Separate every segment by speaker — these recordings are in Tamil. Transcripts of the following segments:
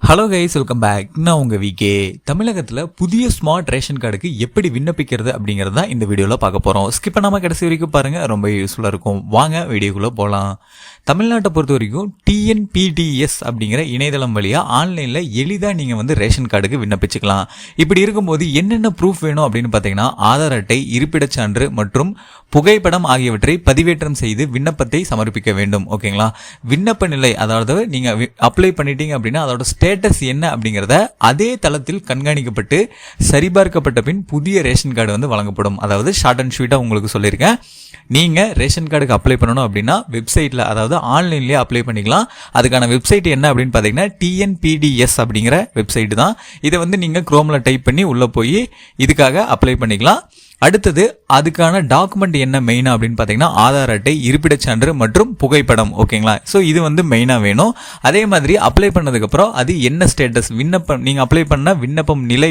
Speaker 1: Hello guys, welcome back. நான் உங்கள் விகே. தமிழகத்தில் புதிய ஸ்மார்ட் ரேஷன் கார்டுக்கு எப்படி விண்ணப்பிக்கிறது அப்படிங்கிறது தான் இந்த வீடியோவில் பார்க்க போகிறோம். ஸ்கிப் பண்ணாமல் கடைசி வரைக்கும் பாருங்கள், ரொம்ப யூஸ்ஃபுல்லாக இருக்கும். வாங்க வீடியோக்குள்ளே போகலாம். தமிழ்நாட்டை பொறுத்த வரைக்கும் TNPDS அப்படிங்கிற இணையதளம் வழியாக ஆன்லைனில் எளிதாக நீங்கள் ரேஷன் கார்டுக்கு விண்ணப்பிச்சுக்கலாம். இப்படி இருக்கும்போது என்னென்ன ப்ரூஃப் வேணும் அப்படின்னு பார்த்தீங்கன்னா, ஆதார் அட்டை, இருப்பிடச் சான்று மற்றும் புகைப்படம் ஆகியவற்றை பதிவேற்றம் செய்து விண்ணப்பத்தை சமர்ப்பிக்க வேண்டும். ஓகேங்களா? விண்ணப்ப நிலை, அதாவது நீங்கள் அப்ளை பண்ணிட்டீங்க அப்படின்னா அதோட ஸ்டேட்டஸ் என்ன அப்படிங்கிறத அதே தளத்தில் கண்காணிக்கப்பட்டு சரிபார்க்கப்பட்ட பின் புதிய ரேஷன் கார்டு வழங்கப்படும். அதாவது ஷார்ட் அண்ட் ஸ்வீட்டாக உங்களுக்கு சொல்லியிருக்கேன். நீங்கள் ரேஷன் கார்டுக்கு அப்ளை பண்ணணும் அப்படின்னா வெப்சைட்டில், அதாவது ஆன்லைன்லேயே அப்ளை பண்ணிக்கலாம். அதுக்கான வெப்சைட் என்ன அப்படின்னு பார்த்தீங்கன்னா TNPDS அப்படிங்கிற வெப்சைட் தான். இதை நீங்கள் குரோமில் டைப் பண்ணி உள்ளே போய் இதுக்காக அப்ளை பண்ணிக்கலாம். அடுத்தது அதுக்கான டாக்குமெண்ட் என்ன மெயினா அப்படின்னு பார்த்தீங்கன்னா ஆதார் அட்டை, இருப்பிடச் சான்று மற்றும் புகைப்படம். ஓகேங்களா? ஸோ இது மெயினாக வேணும். அதே மாதிரி அப்ளை பண்ணதுக்கப்புறம் அது என்ன ஸ்டேட்டஸ், விண்ணப்பம் நீங்கள் அப்ளை பண்ண விண்ணப்பம் நிலை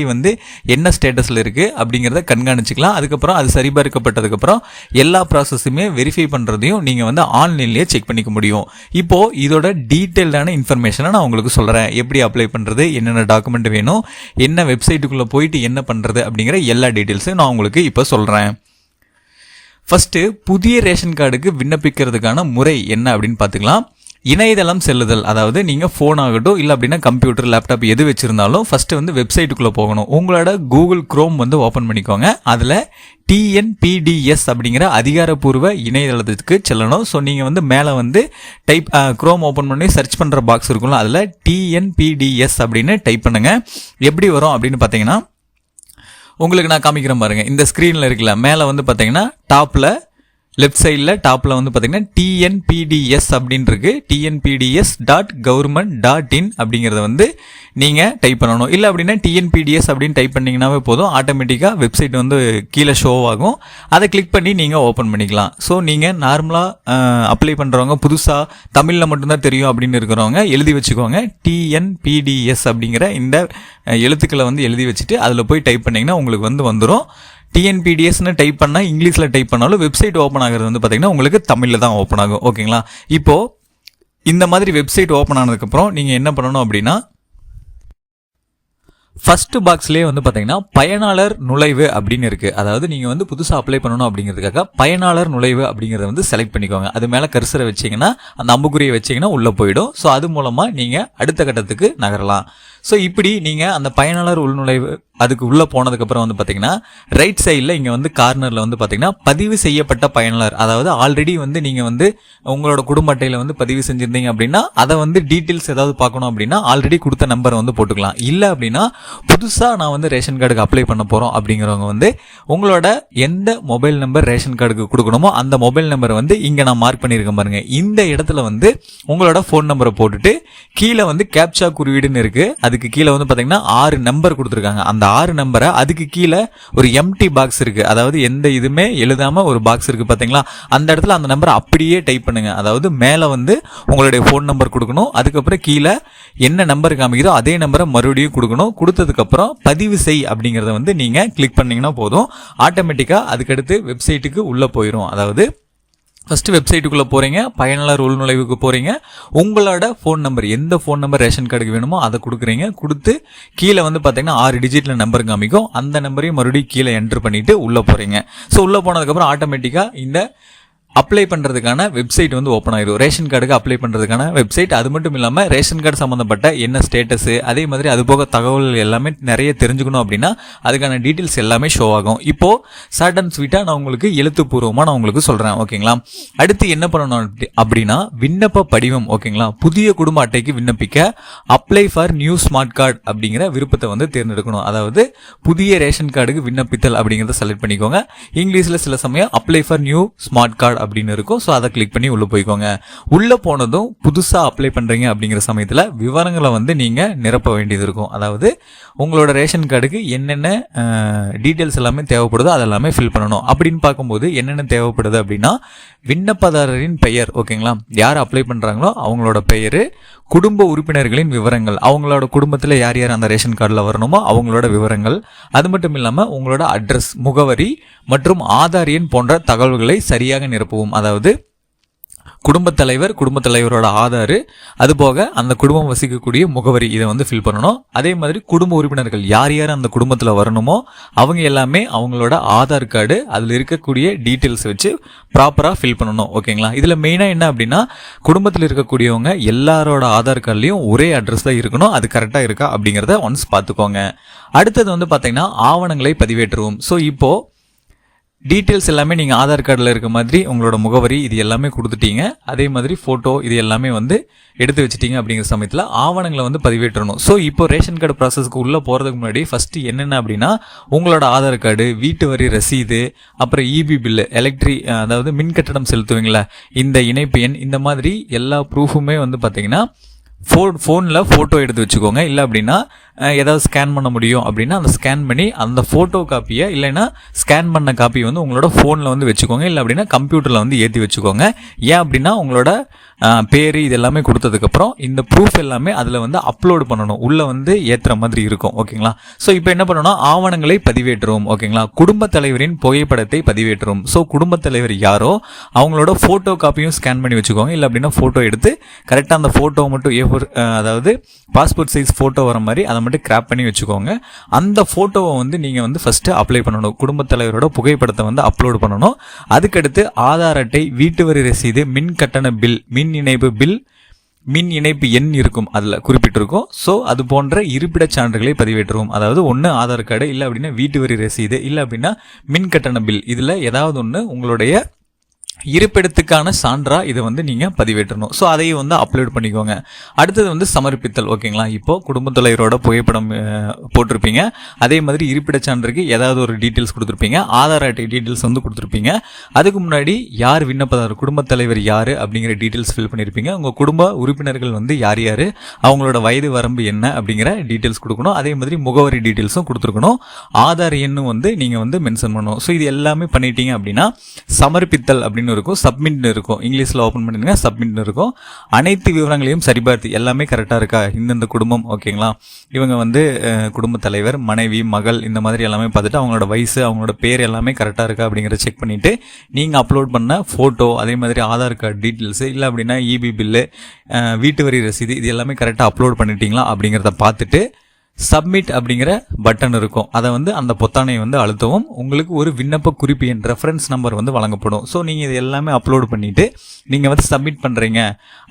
Speaker 1: என்ன ஸ்டேட்டஸில் இருக்குது அப்படிங்கிறத கண்காணிச்சிக்கலாம். அதுக்கப்புறம் அது சரிபார்க்கப்பட்டதுக்கப்புறம் எல்லா ப்ராசஸுமே வெரிஃபை பண்ணுறதையும் நீங்கள் ஆன்லைன்லேயே செக் பண்ணிக்க முடியும். இப்போது இதோட டீட்டெயில்டான இன்ஃபர்மேஷனை நான் உங்களுக்கு சொல்கிறேன். எப்படி அப்ளை பண்ணுறது, என்னென்ன டாக்குமெண்ட் வேணும், என்ன வெப்சைட்டுக்குள்ளே போயிட்டு என்ன பண்ணுறது அப்படிங்கிற எல்லா டீட்டெயில்ஸும் நான் உங்களுக்கு இப்போ சொல்கிறேன். ஃபர்ஸ்ட், புதிய ரேஷன் கார்டுக்கு விண்ணப்பிக்கிறதுக்கான முறை என்ன அப்படின்னு பார்த்துக்கலாம். இணையதளம் செல்லுதல், அதாவது நீங்கள் ஃபோன் ஆகட்டும் இல்லை அப்படின்னா கம்ப்யூட்டர், லேப்டாப் எது வச்சுருந்தாலும் ஃபஸ்ட்டு வெப்சைட்டுக்குள்ளே போகணும். உங்களோட கூகுள் குரோம் ஓப்பன் பண்ணிக்கோங்க. அதில் TNPDS அப்படிங்கிற அதிகாரப்பூர்வ இணையதளத்துக்கு செல்லணும். ஸோ நீங்கள் மேலே டைப் குரோம் ஓப்பன் பண்ணி சர்ச் பண்ணுற பாக்ஸ் இருக்கும்ல, அதில் TNPDS அப்படின்னு டைப் பண்ணுங்கள். எப்படி வரும் அப்படின்னு பார்த்தீங்கன்னா, உங்களுக்கு நான் காமிக்கிறேன் பாருங்க. இந்த ஸ்க்ரீனில் இருக்குல்ல, மேலே பார்த்தீங்கன்னா டாப்பில் லெஃப்ட் சைடில் டாப்பில் பார்த்தீங்கன்னா TNPDS அப்படின்னு இருக்கு. TNPDS.government.in அப்படிங்கிறத நீங்கள் டைப் பண்ணணும். இல்லை அப்படின்னா TNPDS அப்படின்னு டைப் பண்ணிங்கன்னாவே போதும், ஆட்டோமேட்டிக்காக வெப்சைட் கீழே ஷோ ஆகும். அதை கிளிக் பண்ணி நீங்கள் ஓப்பன் பண்ணிக்கலாம். ஸோ நீங்கள் நார்மலாக அப்ளை பண்ணுறவங்க, புதுசாக தமிழில் மட்டும்தான் தெரியும் அப்படின்னு இருக்கிறவங்க எழுதி வச்சுக்கோங்க. TNPDS அப்படிங்கிற இந்த எழுத்துக்களை எழுதி வச்சுட்டு அதில் போய் டைப் பண்ணிங்கன்னா உங்களுக்கு வந்துடும். TNPDSன்னு டைப் பண்ணால் இங்கிலீஷில் டைப் பண்ணாலும் வெப்சைட் ஓப்பன் ஆகிறது பார்த்தீங்கன்னா உங்களுக்கு தமிழில் தான் ஓப்பன் ஆகும். ஓகேங்களா? இப்போது இந்த மாதிரி வெப்சைட் ஓப்பன் ஆனதுக்கப்புறம் நீங்கள் என்ன பண்ணணும் அப்படின்னா, ஃபர்ஸ்ட் பாக்ஸ்லேயே பார்த்தீங்கன்னா பயனாளர் நுழைவு அப்படின்னு இருக்குது. அதாவது நீங்கள் புதுசாக அப்ளை பண்ணணும் அப்படிங்கிறதுக்காக பயனாளர் நுழைவு அப்படிங்கிறத செலக்ட் பண்ணிக்கோங்க. அது மேலே கர்சரை வச்சிங்கன்னா, அந்த அம்புக்குறியை வச்சிங்கன்னா உள்ளே போயிடும். ஸோ அது மூலமாக நீங்கள் அடுத்த கட்டத்துக்கு நகரலாம். ஸோ இப்படி நீங்கள் அந்த பயனாளர் உள்நுழைவு அதுக்கு உள்ளே போனதுக்கப்புறம் பார்த்தீங்கன்னா ரைட் சைடில் இங்கே கார்னரில் பார்த்தீங்கன்னா பதிவு செய்யப்பட்ட பயனாளர், அதாவது ஆல்ரெடி நீங்கள் உங்களோட குடும்ப அட்டையில் பதிவு செஞ்சுருந்தீங்க அப்படின்னா அதை டீட்டெயில்ஸ் ஏதாவது பார்க்கணும் அப்படின்னா ஆல்ரெடி கொடுத்த நம்பரை போட்டுக்கலாம். இல்லை அப்படின்னா புதுசாக நான் ரேஷன் கார்டுக்கு அப்ளை பண்ண போகிறோம் அப்படிங்கிறவங்க உங்களோட எந்த மொபைல் நம்பர் ரேஷன் கார்டுக்கு கொடுக்கணுமோ அந்த மொபைல் நம்பரை இங்கே நான் மார்க் பண்ணியிருக்கேன் பாருங்க. இந்த இடத்துல உங்களோட ஃபோன் நம்பரை போட்டுட்டு கீழே கேப்சா குறியீடுன்னு இருக்குது. அதுக்கு கீழே பார்த்தீங்கன்னா 6 நம்பர் கொடுத்துருக்காங்க. அந்த 6 நம்பரை அதுக்கு கீழே ஒரு எம்டி பாக்ஸ் இருக்கு, அதாவது எந்த இதுவுமே எழுதாம ஒரு பாக்ஸ் இருக்கு பாத்தீங்களா, அந்த இடத்துல அந்த நம்பரை அப்படியே டைப் பண்ணுங்க. அதாவது மேல உங்களுடைய ஃபோன் நம்பர் கொடுக்கணும், அதுக்கப்புறம் கீழே என்ன நம்பர் காமிக்குதோ அதே நம்பரை மறுபடியும் கொடுக்கணும். கொடுத்ததுக்கு அப்புறம் பதிவு செய் அப்படிங்கறத நீங்க கிளிக் பண்ணீங்கன்னா போதும், ஆட்டோமேட்டிக்கா அதுக்கடுத்து வெப்சைட்டுக்கு உள்ள போயிடும். அதாவது ஃபஸ்ட்டு வெப்சைட்டுக்குள்ளே போகிறீங்க, பயனாளர் உள்நுழைவுக்கு போகிறீங்க, உங்களோட ஃபோன் நம்பர், எந்த ஃபோன் நம்பர் ரேஷன் கார்டுக்கு வேணுமோ அதை கொடுக்குறீங்க. கொடுத்து கீழே பார்த்தீங்கன்னா 6 டிஜிட்டில் நம்பர் காமிக்கும். அந்த நம்பரையும் மறுபடியும் கீழே என்ட்ரு பண்ணிவிட்டு உள்ளே போகிறீங்க. ஸோ உள்ளே போனதுக்கப்புறம் ஆட்டோமேட்டிக்காக இந்த அப்ளை பண்ணுறதுக்கான வெப்சைட் ஓப்பன் ஆகிடும். ரேஷன் கார்டுக்கு அப்ளை பண்ணுறதுக்கான வெப்சைட். அது மட்டும் இல்லாமல் ரேஷன் கார்டு சம்மந்தப்பட்ட என்ன ஸ்டேட்டஸு, அதே மாதிரி அது போக தகவல்கள் எல்லாமே நிறைய தெரிஞ்சுக்கணும் அப்படின்னா அதுக்கான டீட்டெயில்ஸ் எல்லாமே ஷோ ஆகும். இப்போது ஷார்ட் அண்ட் ஸ்வீட்டாக நான் உங்களுக்கு எழுத்துப்பூர்வமாக நான் உங்களுக்கு சொல்கிறேன். ஓகேங்களா? அடுத்து என்ன பண்ணணும் அப்படின்னா விண்ணப்ப படிவம். ஓகேங்களா? புதிய குடும்ப அட்டைக்கு விண்ணப்பிக்க apply for new smart card அப்படிங்கிற விருப்பத்தை தேர்ந்தெடுக்கணும். அதாவது புதிய ரேஷன் கார்டுக்கு விண்ணப்பித்தல் அப்படிங்கிறத செலக்ட் பண்ணிக்கோங்க. இங்கிலீஷில் சில சமயம் apply for new smart card அப்படின்னு இருக்கும். ஸோ அதை கிளிக் பண்ணி உள்ள போய்க்கோங்க. உள்ள போனதும் புதுசாக அப்ளை பண்றீங்க அப்படிங்கிற சமயத்தில் விவரங்களை நீங்க நிரப்ப வேண்டியது இருக்கும். அதாவது உங்களோட ரேஷன் கார்டுக்கு என்னென்ன டீட்டெயில்ஸ் எல்லாமே தேவைப்படுதோ அதெல்லாமே ஃபில் பண்ணணும். அப்படின்னு பார்க்கும்போது என்னென்ன தேவைப்படுது அப்படின்னா விண்ணப்பதாரரின் பெயர். ஓகேங்களா? யார் அப்ளை பண்றாங்களோ அவங்களோட பெயர், குடும்ப உறுப்பினர்களின் விவரங்கள், அவங்களோட குடும்பத்தில் யார் யார் அந்த ரேஷன் கார்டில் வரணுமோ அவங்களோட விவரங்கள், அது மட்டும் இல்லாமல் உங்களோட அட்ரஸ், முகவரி மற்றும் ஆதார் எண் போன்ற தகவல்களை சரியாக நிரப்பவும். அதாவது குடும்பத் தலைவரோட ஆதார், அது போக அந்த குடும்பம் வசிக்கக்கூடிய முகவரி, இதை வந்து ஃபில் பண்ணணும். அதே மாதிரி குடும்ப உறுப்பினர்கள் யார் யார் அந்த குடும்பத்தில் வரணுமோ அவங்க எல்லாமே அவங்களோட ஆதார் கார்டு, அதில் இருக்கக்கூடிய டீட்டெயில்ஸ் வச்சு ப்ராப்பராக ஃபில் பண்ணணும். ஓகேங்களா? இதில் மெயினாக என்ன அப்படின்னா, குடும்பத்தில் இருக்கக்கூடியவங்க எல்லாரோட ஆதார் கார்டுலையும் ஒரே அட்ரஸ் தான் இருக்கணும். அது கரெக்டாக இருக்கா அப்படிங்கிறத ஒன்ஸ் பார்த்துக்கோங்க. அடுத்தது வந்து பார்த்தீங்கன்னா ஆவணங்களை பதிவேற்றுவோம். ஸோ இப்போ டீட்டெயில்ஸ் எல்லாமே நீங்கள் ஆதார் கார்டில் இருக்க மாதிரி உங்களோட முகவரி இது எல்லாமே கொடுத்துட்டீங்க. அதே மாதிரி ஃபோட்டோ இது எல்லாமே வந்து எடுத்து வச்சுட்டீங்க. அப்படிங்கிற சமயத்தில் ஆவணங்களை வந்து பதிவேற்றணும். ஸோ இப்போ ரேஷன் கார்டு ப்ராசஸ்க்கு உள்ளே போகிறதுக்கு முன்னாடி ஃபஸ்ட்டு என்னென்ன அப்படின்னா, உங்களோட ஆதார் கார்டு, வீட்டு வரி ரசீது, அப்புறம் இபி பில்லு, அதாவது மின் கட்டணம் செலுத்துவீங்களா, இந்த இணைப்பு எண், இந்த மாதிரி எல்லா ப்ரூஃபுமே வந்து பார்த்தீங்கன்னா ஃபோனில் ஃபோட்டோ எடுத்து வச்சுக்கோங்க. இல்லை அப்படின்னா ஏதாவது ஸ்கேன் பண்ண முடியும் அப்படின்னா அந்த ஸ்கேன் பண்ணி அந்த ஃபோட்டோ காப்பியை, இல்லைன்னா ஸ்கேன் பண்ண காப்பியை வந்து உங்களோட ஃபோனில் வந்து வச்சுக்கோங்க. இல்லை அப்படின்னா கம்ப்யூட்டரில் வந்து ஏற்றி வச்சுக்கோங்க. ஏன் அப்படின்னா உங்களோட பேர் இது எல்லாமே கொடுத்ததுக்கப்புறம் இந்த ப்ரூஃப் எல்லாமே அதில் வந்து அப்லோடு பண்ணணும், உள்ளே வந்து ஏற்றுற மாதிரி இருக்கும். ஓகேங்களா? ஸோ இப்போ என்ன பண்ணணும், ஆவணங்களை பதிவேற்றுவோம். ஓகேங்களா? குடும்பத் தலைவரின் புகைப்படத்தை பதிவேற்றுவோம். ஸோ குடும்பத் தலைவர் யாரோ அவங்களோட ஃபோட்டோ காப்பியும் ஸ்கேன் பண்ணி வச்சுக்கோங்க. இல்லை அப்படின்னா ஃபோட்டோ எடுத்து கரெக்டாக அந்த ஃபோட்டோ மட்டும் அதாவது பாஸ்போர்ட் சைஸ் ஃபோட்டோ வர மாதிரி அதை மட்டும் கிராப் பண்ணி வச்சுக்கோங்க. அந்த ஃபோட்டோவை வந்து நீங்கள் வந்து ஃபஸ்ட்டு அப்ளை பண்ணணும். குடும்பத் தலைவரோட புகைப்படத்தை வந்து அப்லோடு பண்ணணும். அதுக்கடுத்து ஆதார் அட்டை, வீட்டு வரி ரசீது, மின் கட்டண பில், மின் இணைப்பு எண் இருக்கும், அதில் குறிப்பிட்டிருக்கும். ஸோ அது போன்ற இருப்பிடச் சான்றுகளை பதிவேற்றுவோம். அதாவது ஒன்று ஆதார் கார்டு, இல்லை அப்படின்னா வீட்டு வரி ரசீது, இல்லை அப்படின்னா மின் கட்டண பில், இதில் ஏதாவது ஒன்று உங்களுடைய இருப்பிடத்துக்கான சான்றா இதை வந்து நீங்கள் பதிவேற்றணும். ஸோ அதையும் வந்து அப்லோட் பண்ணிக்கோங்க. அடுத்தது வந்து சமர்ப்பித்தல். ஓகேங்களா? இப்போ குடும்பத் தலைவரோட புகைப்படம் போட்டிருப்பீங்க. அதே மாதிரி இருப்பிடச் சான்றுக்கு ஏதாவது ஒரு டீட்டெயில்ஸ் கொடுத்துருப்பீங்க. ஆதார் அட்டை டீட்டெயில்ஸ் வந்து கொடுத்துருப்பீங்க. அதுக்கு முன்னாடி யார் விண்ணப்பதாரர், குடும்பத் தலைவர் யார் அப்படிங்கிற டீட்டெயில்ஸ் ஃபில் பண்ணியிருப்பீங்க. உங்கள் குடும்ப உறுப்பினர்கள் வந்து யார் யார், அவங்களோட வயது வரம்பு என்ன அப்படிங்கிற டீட்டெயில்ஸ் கொடுக்கணும். அதே மாதிரி முகவரி டீட்டெயில்ஸும் கொடுத்துருக்கணும். ஆதார் எண்ணும் வந்து நீங்கள் வந்து மென்ஷன் பண்ணணும். ஸோ இது எல்லாமே பண்ணிட்டீங்க அப்படின்னா சமர்ப்பித்தல் அப்படின்னு இருக்கும், சப்மிட் இருக்கும். இங்கிலீஷ்ல ஓபன் பண்ணிடுங்க, சப்மிட் இருக்கும். அனைத்து விவரங்களையும் சரிபார்த்து எல்லாமே கரெக்டா இருக்கா, இந்த குடும்பம் ஓகேங்களா, இவங்க வந்து குடும்ப தலைவர், மனைவி, மகள், இந்த மாதிரி எல்லாமே பார்த்துட்டு அவங்களோட வயசு, அவங்களோட பேர் எல்லாமே கரெக்டா இருக்கா அப்படிங்கறத செக் பண்ணிட்டு நீங்க அப்லோட் பண்ண போட்டோ, அதே மாதிரி ஆதார் கார்டு டீட்டெயில்ஸ், இல்லை அப்படின்னா இபி பில்லு, வீட்டு வரி ரசீது, இது எல்லாமே கரெக்டா அப்லோட் பண்ணிட்டீங்களா அப்படிங்கறத பார்த்துட்டு சப்மிட் அப்படிங்கிற பட்டன் இருக்கும். அதை வந்து அந்த பொத்தானை வந்து அழுத்தவும் உங்களுக்கு ஒரு விண்ணப்ப குறிப்பு எண், ரெஃபரன்ஸ் நம்பர் வந்து வழங்கப்படும். ஸோ நீங்கள் இது எல்லாமே அப்லோட் பண்ணிவிட்டு நீங்கள் வந்து சப்மிட் பண்ணுறீங்க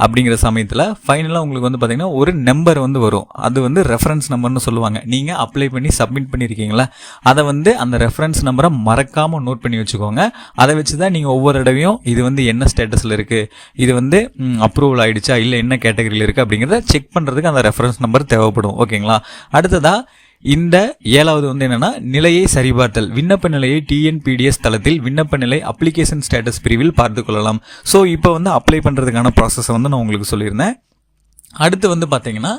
Speaker 1: அப்படிங்கிற சமயத்தில் ஃபைனலாக உங்களுக்கு வந்து பார்த்தீங்கன்னா ஒரு நம்பர் வந்து வரும். அது வந்து ரெஃபரன்ஸ் நம்பர்னு சொல்லுவாங்க. நீங்கள் அப்ளை பண்ணி சப்மிட் பண்ணியிருக்கீங்களா, அதை வந்து அந்த ரெஃபரன்ஸ் நம்பரை மறக்காமல் நோட் பண்ணி வச்சுக்கோங்க. அதை வச்சு தான் நீங்கள் ஒவ்வொரு தடவையும் இது வந்து என்ன ஸ்டேட்டஸில் இருக்குது, இது வந்து அப்ரூவல் ஆகிடுச்சா, இல்லை என்ன கேட்டகரியில் இருக்குது அப்படிங்கிறத செக் பண்ணுறதுக்கு அந்த ரெஃபரன்ஸ் நம்பர் தேவைப்படும். ஓகேங்களா? அடுத்ததா இந்த 7வது வந்து என்னன்னா நிலையை சரிபார்த்தல். விண்ணப்ப நிலையை TNPDS தளத்தில் விண்ணப்ப நிலை அப்ளிகேஷன் ஸ்டேட்டஸ் பிரிவில் பார்த்து கொள்ளலாம். ஸோ இப்போ வந்து அப்ளை பண்ணுறதுக்கான ப்ராசஸை வந்து நான் உங்களுக்கு சொல்லியிருந்தேன். அடுத்து வந்து பார்த்தீங்கன்னா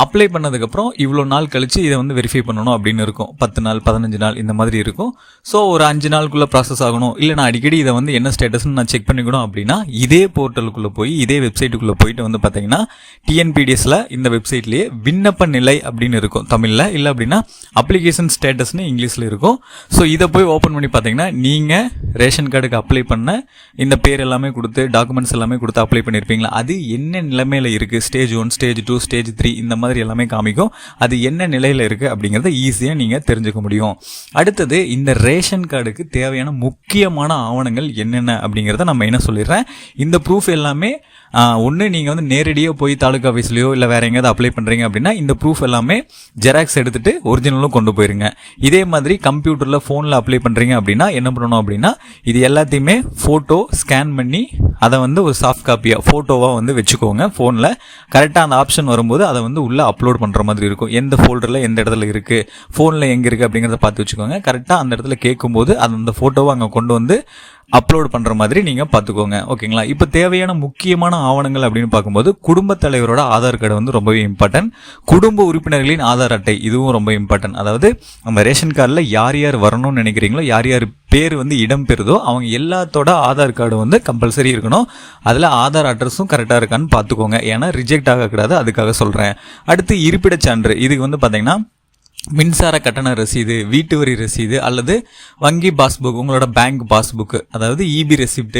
Speaker 1: அப்ளை பண்ணதுக்கப்புறம் இவ்வளோ நாள் கழிச்சு இதை வந்து வெரிஃபை பண்ணணும் அப்படின்னு இருக்கும். 10 நாள் 15 நாள் இந்த மாதிரி இருக்கும். ஸோ ஒரு 5 நாளுக்குள்ளே ப்ராசஸ் ஆகணும், இல்லை நான் அடிக்கடி இதை வந்து என்ன ஸ்டேட்டஸ்ன்னு நான் செக் பண்ணிக்கணும் அப்படின்னா இதே போர்ட்டலுக்குள்ளே போய், இதே வெப்சைட்டுக்குள்ளே போயிட்டு வந்து பார்த்தீங்கன்னா TNPDSல இந்த வெப்சைட்லேயே விண்ணப்ப நிலை அப்படின்னு இருக்கும் தமிழில், இல்லை அப்படின்னா அப்ளிகேஷன் ஸ்டேட்டஸ்னு இங்கிலீஷில் இருக்கும். ஸோ இதை போய் ஓப்பன் பண்ணி பார்த்தீங்கன்னா நீங்கள் ரேஷன் கார்டுக்கு அப்ளை பண்ண இந்த பேர் எல்லாமே கொடுத்து டாக்குமெண்ட்ஸ் எல்லாமே கொடுத்து அப்ளை பண்ணியிருப்பீங்களா, அது என்ன நிலைமையில் இருக்குது, ஸ்டேஜ் 1, ஸ்டேஜ் 2, ஸ்டேஜ் 3 இந்த மாதிரி எல்லாமே காமிக்கும். அது என்ன நிலையில இருக்கு அப்படிங்கறத ஈஸியா நீங்க தெரிஞ்சுக்க முடியும். அடுத்தது இந்த ரேஷன் கார்டுக்கு தேவையான முக்கியமான ஆவணங்கள் என்னென்ன அப்படிங்கறத நம்ம என்ன சொல்லிடுறேன். இந்த ப்ரூஃப் எல்லாமே ஒன்று நீங்கள் வந்து நேரடியாக போய் தாலுக்கா ஆஃபீஸ்லையோ இல்லை வேற எங்கேயாவது அப்ளை பண்ணுறீங்க அப்படின்னா இந்த ப்ரூஃப் எல்லாமே ஜெராக்ஸ் எடுத்துட்டு ஒரிஜினலும் கொண்டு போயிருங்க. இதே மாதிரி கம்ப்யூட்டரில் ஃபோனில் அப்ளை பண்ணுறீங்க அப்படின்னா என்ன பண்ணணும் அப்படின்னா இது எல்லாத்தையுமே ஃபோட்டோ ஸ்கேன் பண்ணி அதை வந்து ஒரு சாஃப்ட் காப்பியாக ஃபோட்டோவாக வந்து வச்சுக்கோங்க. ஃபோனில் கரெக்டாக அந்த ஆப்ஷன் வரும்போது அதை வந்து உள்ளே அப்லோட் பண்ணுற மாதிரி இருக்கும். எந்த ஃபோல்டரில் எந்த இடத்துல இருக்குது, ஃபோனில் எங்கே இருக்குது அப்படிங்கிறத பார்த்து வச்சுக்கோங்க. கரெக்டாக அந்த இடத்துல கேட்கும்போது அந்த ஃபோட்டோவை அங்கே கொண்டு வந்து அப்லோட் பண்ற மாதிரி நீங்க பாத்துக்கோங்க. ஓகேங்களா? இப்போ தேவையான முக்கியமான ஆவணங்கள் அப்படின்னு பார்க்கும்போது குடும்ப தலைவரோட ஆதார் கார்டு வந்து ரொம்பவே இம்பார்ட்டன்ட். குடும்ப உறுப்பினர்களின் ஆதார் அட்டை இதுவும் ரொம்ப இம்பார்ட்டன்ட். அதாவது நம்ம ரேஷன் கார்டில் யார் யார் வரணும்னு நினைக்கிறீங்களோ, யார் யார் பேர் வந்து இடம் பெறுதோ அவங்க எல்லாத்தோட ஆதார் கார்டு வந்து கம்பல்சரி இருக்கணும். அதில் ஆதார் அட்ரஸும் கரெக்டாக இருக்கான்னு பார்த்துக்கோங்க. ஏன்னா ரிஜெக்ட் ஆகக்கூடாது, அதுக்காக சொல்கிறேன். அடுத்து இருப்பிடச் சான்று. இதுக்கு வந்து பார்த்தீங்கன்னா மின்சார கட்டண ரசீது, வீட்டு வரி ரசீது அல்லது வங்கி பாஸ்புக், உங்களோட பேங்க் பாஸ்புக்கு, அதாவது இபி ரெசிப்ட்,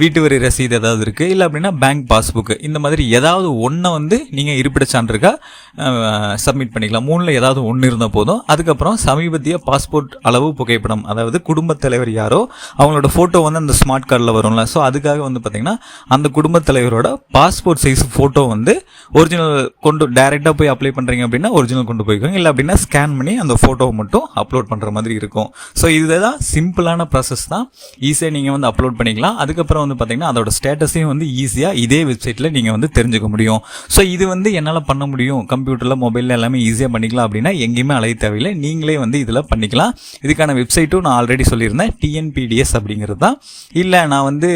Speaker 1: வீட்டு வரி ரசீது ஏதாவது இருக்கு, இல்லை அப்படின்னா பேங்க் பாஸ்புக், இந்த மாதிரி ஏதாவது ஒன்றை வந்து நீங்கள் இருப்பிட சான்றுக்கா சப்மிட் பண்ணிக்கலாம். 3ல் ஏதாவது ஒன்று இருந்தால் போதும். அதுக்கப்புறம் சமீபத்திய பாஸ்போர்ட் அளவு புகைப்படம், அதாவது குடும்பத் தலைவர் யாரோ அவங்களோட ஃபோட்டோ வந்து அந்த ஸ்மார்ட் கார்டில் வரும்ல, ஸோ அதுக்காக வந்து பார்த்தீங்கன்னா அந்த குடும்பத் தலைவரோட பாஸ்போர்ட் சைஸ் ஃபோட்டோ வந்து ஒரிஜினல் கொண்டு டைரெக்டாக போய் அப்ளை பண்ணுறீங்க அப்படின்னா ஒரிஜினல் கொண்டு போய்க்கோங்க, இல்லை அப்படின்னா ஸ்கேன் பண்ணி அந்த ஃபோட்டோவை மட்டும் அப்லோட் பண்ணுற மாதிரி இருக்கும். ஸோ இதுதான் சிம்பிளான ப்ராசஸ் தான். ஈஸியாக நீங்கள் வந்து அப்லோட் பண்ணிக்கலாம். அதுக்கப்புறம் வந்து பார்த்தீங்கன்னா அதோட ஸ்டேட்டஸையும் வந்து ஈஸியாக இதே வெப்சைட்டில் நீங்கள் வந்து தெரிஞ்சுக்க முடியும். ஸோ இது வந்து என்னால் பண்ண முடியும், கம்ப்யூட்டரில் மொபைலில் எல்லாமே ஈஸியாக பண்ணிக்கலாம் அப்படின்னா எங்கேயுமே அலைய தேவையில்லை, நீங்களே வந்து இதில் பண்ணிக்கலாம். இதுக்கான வெப்சைட்டும் நான் ஆல்ரெடி சொல்லியிருந்தேன், டிஎன்பிடிஎஸ் அப்படிங்கிறது தான். இல்லை நான் வந்து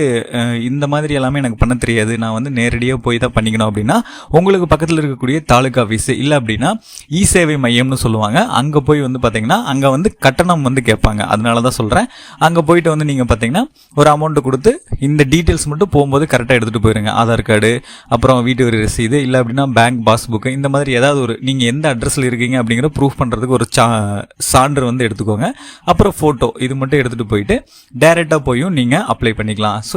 Speaker 1: இந்த மாதிரி எல்லாமே எனக்கு பண்ண தெரியாது, நான் வந்து நேரடியாக போய் தான் பண்ணிக்கணும் அப்படின்னா உங்களுக்கு பக்கத்தில் இருக்கக்கூடிய தாலுகா ஆஃபீஸு, இல்லை அப்படின்னா இ சேவை மையம்னு சொல்லுவாங்க, அங்கே போய் வந்து பார்த்தீங்கன்னா அங்கே வந்து கட்டணம் வந்து கேட்பாங்க. அதனால தான் சொல்கிறேன், அங்கே போயிட்டு வந்து நீங்கள் பார்த்தீங்கன்னா ஒரு அமௌண்ட்டு கொடுத்து இந்த டீட்டெயில்ஸ் மட்டும் போகும்போது கரெக்டாக எடுத்துகிட்டு போயிருங்க. ஆதார் கார்டு, அப்புறம் வீட்டு வரி ரசீது, இல்லை அப்படின்னா பேங்க் பாஸ்புக்கு, இந்த மாதிரி ஏதாவது ஒரு நீங்கள் எந்த அட்ரஸில் இருக்கீங்க அப்படிங்கிற ப்ரூஃப் பண்ணுறதுக்கு ஒரு சான்று வந்து எடுத்துக்கோங்க. அப்புறம் ஃபோட்டோ, இது மட்டும் எடுத்துகிட்டு போயிட்டு டைரெக்டாக போயும் நீங்கள் அப்ளை பண்ணிக்கலாம். ஸோ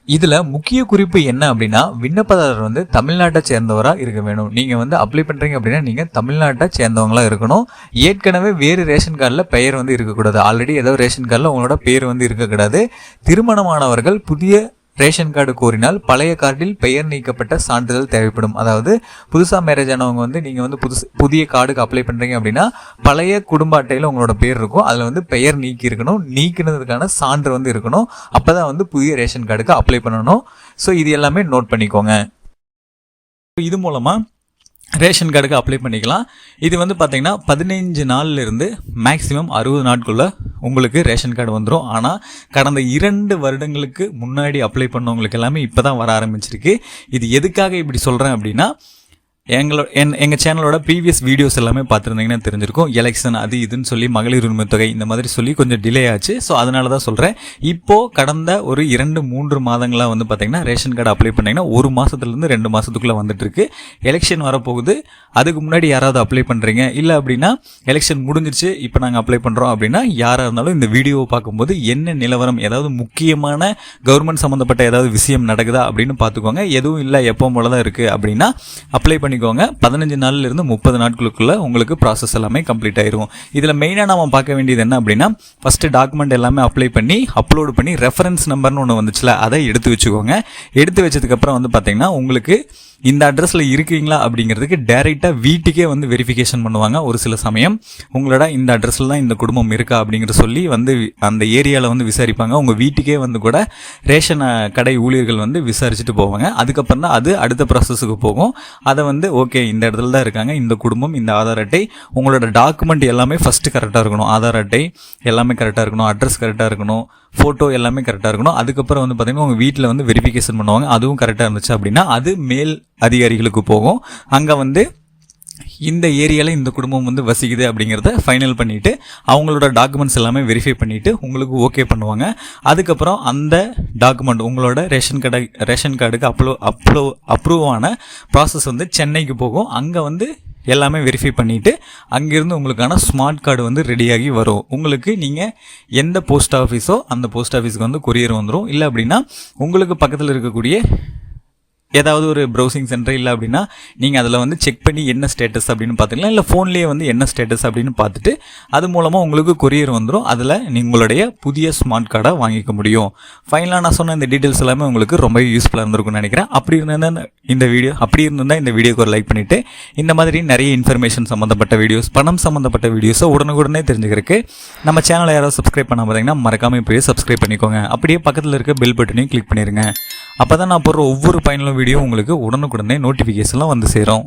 Speaker 1: இதுல முக்கிய குறிப்பு என்ன அப்படின்னா, விண்ணப்பதாரர் வந்து தமிழ்நாட்டை சேர்ந்தவராக இருக்க வேணும். நீங்க வந்து அப்ளை பண்றீங்க அப்படின்னா நீங்க தமிழ்நாட்டை சேர்ந்தவங்களா இருக்கணும். ஏற்கனவே வேறு ரேஷன் கார்டில் பெயர் வந்து இருக்கக்கூடாது. ஆல்ரெடி ஏதோ ரேஷன் கார்டில் உங்களோட பேர் வந்து இருக்கக்கூடாது. திருமணமானவர்கள் புதிய ரேஷன் கார்டு கோரினால் பழைய கார்டில் பெயர் நீக்கப்பட்ட சான்றிதழ் தேவைப்படும். அதாவது புதுசாக மேரேஜ் ஆனவங்க வந்து நீங்கள் வந்து புதிய கார்டுக்கு அப்ளை பண்ணுறீங்க அப்படின்னா பழைய குடும்ப அட்டையில் உங்களோட பேர் இருக்கும், அதில் வந்து பெயர் நீக்கி இருக்கணும், நீக்கினதுக்கான சான்று வந்து இருக்கணும். அப்போ தான் வந்து புதிய ரேஷன் கார்டுக்கு அப்ளை பண்ணணும். ஸோ இது எல்லாமே நோட் பண்ணிக்கோங்க. இது மூலமாக ரேஷன் கார்டுக்கு அப்ளை பண்ணிக்கலாம். இது வந்து பார்த்தீங்கன்னா 15 நாள்லேருந்து மேக்ஸிமம் 60 நாட்குள்ளே உங்களுக்கு ரேஷன் கார்டு வந்துடும். ஆனால் கடந்த 2 வருடங்களுக்கு முன்னாடி அப்ளை பண்ணவங்களுக்கு எல்லாமே இப்போ தான் வர ஆரம்பிச்சிருக்கு. இது எதுக்காக இப்படி சொல்கிறேன் அப்படின்னா, எங்கள் சேனலோட ப்ரீவியஸ் வீடியோஸ் எல்லாமே பார்த்துருந்தீங்கன்னா தெரிஞ்சிருக்கும். எலெக்ஷன் அது இதுன்னு சொல்லி மகளிர் உரிமை தொகை இந்த மாதிரி சொல்லி கொஞ்சம் டிலே ஆச்சு. ஸோ அதனால தான் சொல்கிறேன். இப்போது கடந்த ஒரு 2-3 மாதங்களாக வந்து பார்த்தீங்கன்னா ரேஷன் கார்டு அப்ளை பண்ணிங்கன்னா 1 மாதத்துலேருந்து 2 மாதத்துக்குள்ளே வந்துட்டுருக்கு. எலெக்ஷன் வரப்போகுது, அதுக்கு முன்னாடி யாராவது அப்ளை பண்ணுறீங்க, இல்லை அப்படின்னா எலெக்ஷன் முடிஞ்சிருச்சு இப்போ நாங்கள் அப்ளை பண்ணுறோம் அப்படின்னா யாராக இருந்தாலும் இந்த வீடியோவை பார்க்கும்போது என்ன நிலவரம், ஏதாவது முக்கியமான கவர்மெண்ட் சம்மந்தப்பட்ட ஏதாவது விஷயம் நடக்குதா அப்படின்னு பார்த்துக்கோங்க. எதுவும் இல்லை, எப்போ போல தான் இருக்குது அப்படின்னா அப்ளை பண்ணிக்கோங்க. 15 நாள்லேருந்து 30 நாட்களுக்குள்ள உங்களுக்கு ப்ராசஸ் எல்லாமே கம்ப்ளீட் ஆயிரும். இதில் மெயினாக நம்ம பார்க்க வேண்டியது என்ன அப்படின்னா, ஃபர்ஸ்ட் டாக்குமெண்ட் எல்லாமே அப்ளை பண்ணி அப்லோடு பண்ணி ரெஃபரன்ஸ் நம்பர்னு ஒன்று வந்துச்சுல, அதை எடுத்து வச்சுக்கோங்க. எடுத்து வச்சதுக்கப்புறம் வந்து பார்த்தீங்கன்னா உங்களுக்கு இந்த அட்ரஸில் இருக்கீங்களா அப்படிங்கிறதுக்கு டைரெக்டாக வீட்டுக்கே வந்து வெரிஃபிகேஷன் பண்ணுவாங்க. ஒரு சில சமயம் உங்களோட இந்த அட்ரஸில் தான் இந்த குடும்பம் இருக்கா அப்படிங்கிற சொல்லி வந்து அந்த ஏரியாவில் வந்து விசாரிப்பாங்க. உங்கள் வீட்டுக்கே வந்து கூட ரேஷன் கடை ஊழியர்கள் வந்து விசாரிச்சுட்டு போவாங்க. அதுக்கப்புறம் தான் அது அடுத்த ப்ராசஸுக்கு போகும். அதை வந்து ஓகே இந்த இடத்துல தான் இருக்காங்க இந்த குடும்பம், இந்த ஆதார் அட்டை, உங்களோட டாக்குமெண்ட் எல்லாமே ஃபஸ்ட்டு கரெக்டாக இருக்கணும். ஆதார் அட்டை எல்லாமே கரெக்டாக இருக்கணும், அட்ரஸ் கரெக்டாக இருக்கணும், ஃபோட்டோ எல்லாமே கரெக்டாக இருக்கணும். அதுக்கப்புறம் வந்து பார்த்தீங்கன்னா உங்கள் வீட்டில் வந்து வெரிஃபிகேஷன் பண்ணுவாங்க. அதுவும் கரெக்டாக இருந்துச்சு அப்படின்னா அது மேல் அதிகாரிகளுக்கு போகும். அங்கே வந்து இந்த ஏரியாவில் இந்த குடும்பம் வந்து வசிக்குது அப்படிங்கிறத ஃபைனல் பண்ணிவிட்டு அவங்களோட டாக்குமெண்ட்ஸ் எல்லாமே வெரிஃபை பண்ணிவிட்டு உங்களுக்கு ஓகே பண்ணுவாங்க. அதுக்கப்புறம் அந்த டாக்குமெண்ட் உங்களோட ரேஷன் கார்டுக்கு அப்ரூவ் ஆன ப்ராசஸ் வந்து சென்னைக்கு போகும். அங்கே வந்து எல்லாமே வெரிஃபை பண்ணிவிட்டு அங்கேருந்து உங்களுக்கான ஸ்மார்ட் கார்டு வந்து ரெடியாகி வரும். உங்களுக்கு நீங்கள் எந்த போஸ்ட் ஆஃபீஸோ அந்த போஸ்ட் ஆஃபீஸுக்கு வந்து கொரியர் வந்துடும். இல்லை அப்படின்னா உங்களுக்கு பக்கத்தில் இருக்கக்கூடிய ஏதாவது ஒரு ப்ரௌசிங் சென்டர் இல்லை அப்படின்னா நீங்கள் அதில் வந்து செக் பண்ணி என்ன ஸ்டேட்டஸ் அப்படின்னு பார்த்துக்கலாம். இல்லை ஃபோன்லேயே வந்து என்ன ஸ்டேட்டஸ் அப்படின்னு பார்த்துட்டு அது மூலமாக உங்களுக்கு கொரியர் வந்துடும். அதில் உங்களுடைய புதிய ஸ்மார்ட் கார்டை வாங்கிக்க முடியும். ஃபைனலாக நான் சொன்ன இந்த டீட்டெயில்ஸ் எல்லாமே உங்களுக்கு ரொம்ப யூஸ்ஃபுல்லாக இருந்திருக்கும்னு நினைக்கிறேன். அப்படி இருந்தால் இந்த வீடியோக்கு ஒரு லைக் பண்ணிவிட்டு இந்த மாதிரி நிறைய இன்ஃபர்மேஷன் சம்மந்தப்பட்ட வீடியோஸ், பணம் சம்மந்தப்பட்ட வீடியோஸை உடனுக்குடனே தெரிஞ்சுக்கிறதுக்கு நம்ம சேனலை யாராவது சப்ஸ்கிரைப் பண்ண பார்த்தீங்கன்னா மறக்காமல் போய் சப்ஸ்கிரைப் பண்ணிக்கோங்க. அப்படியே பக்கத்தில் இருக்க பெல் பட்டனையும் கிளிக் பண்ணிடுங்க. அப்போ தான் நான் போடுற ஒவ்வொரு பயனுள்ள வீடியோ உங்களுக்கு உடனுக்குடனே நோட்டிஃபிகேஷன்லாம் வந்து சேரும்.